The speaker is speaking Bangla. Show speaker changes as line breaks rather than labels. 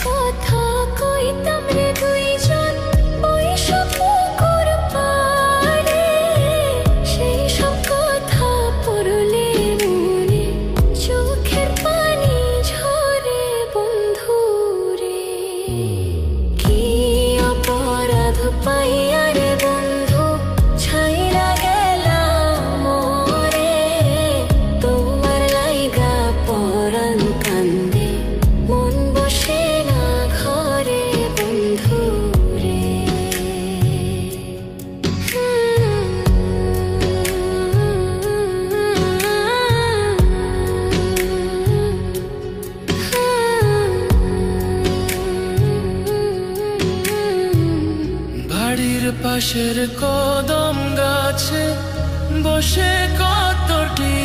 কথা কইতাম রে দুইজন ওইসব পুকুর পাড়ে, সেই সব কথা পড়লে মনে চোখের পানি ঝরে বন্ধু রে। কি অপরাধ পাইয়া রে বন্ধু ছাইরা গেলা মোরে, তোমার লাইগা পরাণ কান্দে মন বসে না ঘরে বন্ধু রে।
বাড়ির পাশের কদম গাছে বসে কতটি